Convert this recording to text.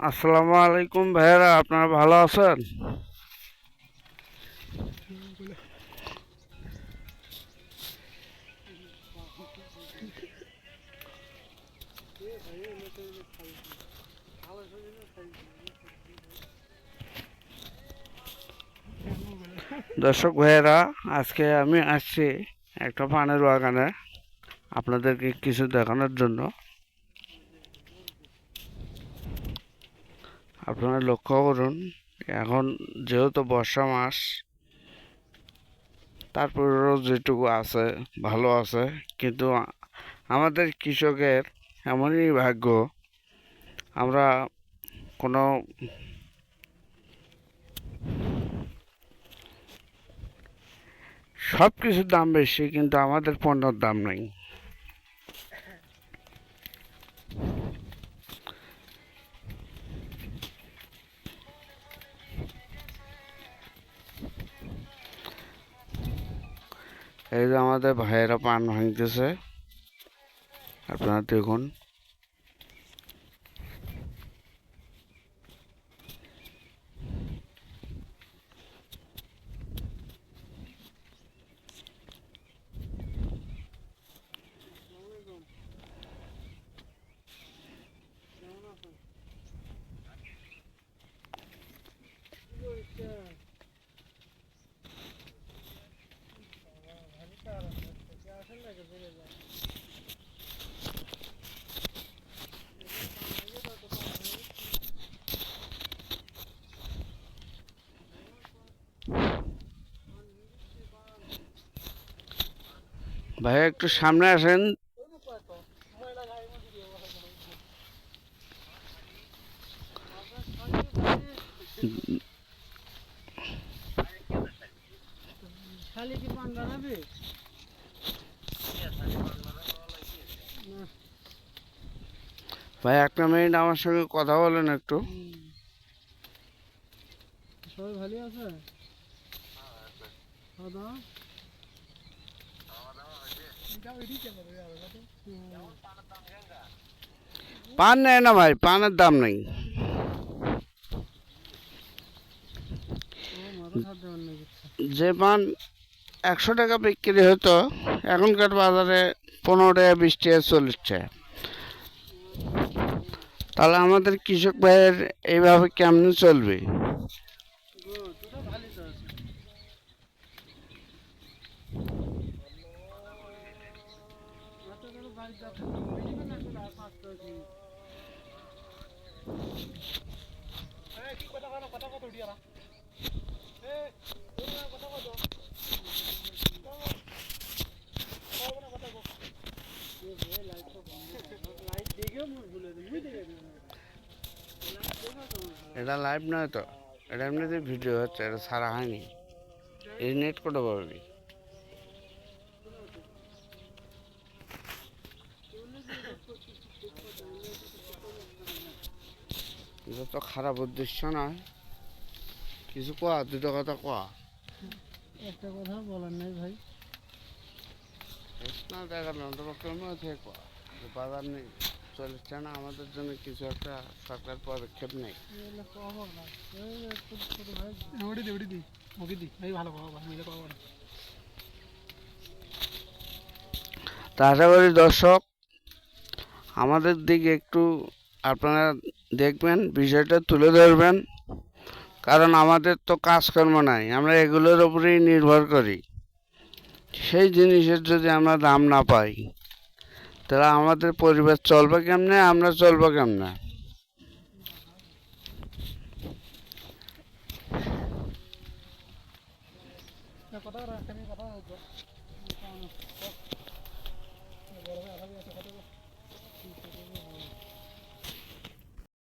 আসসালামু আলাইকুম ভাইয়েরা, আপনারা ভালো আছেন? দর্শক ভাইয়েরা, আজকে আমি আসছি একটা পানের বাগানে আপনাদেরকে কিছু দেখানোর জন্য। আপনারা লক্ষ্য করুন, এখন যেহেতু বর্ষা মাস, তারপরেও যেটুকু আছে ভালো আছে, কিন্তু আমাদের কৃষকের এমনই ভাগ্য, আমরা কোনো সব কিছুর দাম বেশি, কিন্তু আমাদের পণ্যের দাম নেই। এই যে আমাদের ভাইয়েরা পান ভাঙতেছে, আপনারা দেখুন। ভাইয়া একটু সামনে আসেন। ভাই, একটা মিনিট আমার সঙ্গে কথা বলেন একটু। সবাই ভালো আছে? খাওয়া দাওয়া? পান নেয় না ভাই, পানের দাম নেই। মাথা খাদ্য অন্য কিছু। যে পান 100 টাকা বিক্রি হতো, এখনকার বাজারে 15 টাকা, 20 টাকা, 40 টাকা। তাহলে আমাদের কৃষক ভাইয়ের এইভাবে কেমনে চলবে? ভালোই তো আছে। এটা লাইভ নয় তো, এটা এমনিতে ভিডিও হচ্ছে, এটা ছাড়া হয়নি। এই নেট করে পারবি। এটা তো খারাপ উদ্দেশ্য নয়, কিছু কোয়া, দুটো কথা কোয়া। একটা কথা বলার নেই ভাই। না দেখানো তোমার কেমন থেকে কোয়া, যে বাজার নেই, চলছে না, আমাদের জন্য কিছু একটা সরকার পদক্ষেপ নেই। তা আশা করি দর্শক আমাদের দিকে একটু আপনারা দেখবেন, বিষয়টা তুলে ধরবেন, কারণ আমাদের তো কাজকর্ম নাই, আমরা এগুলোর উপরেই নির্ভর করি। সেই জিনিসের যদি আমরা দাম না পাই, তাহলে আমাদের পরিবার চলবে কেমনে, আমরা চলবো কেমনে?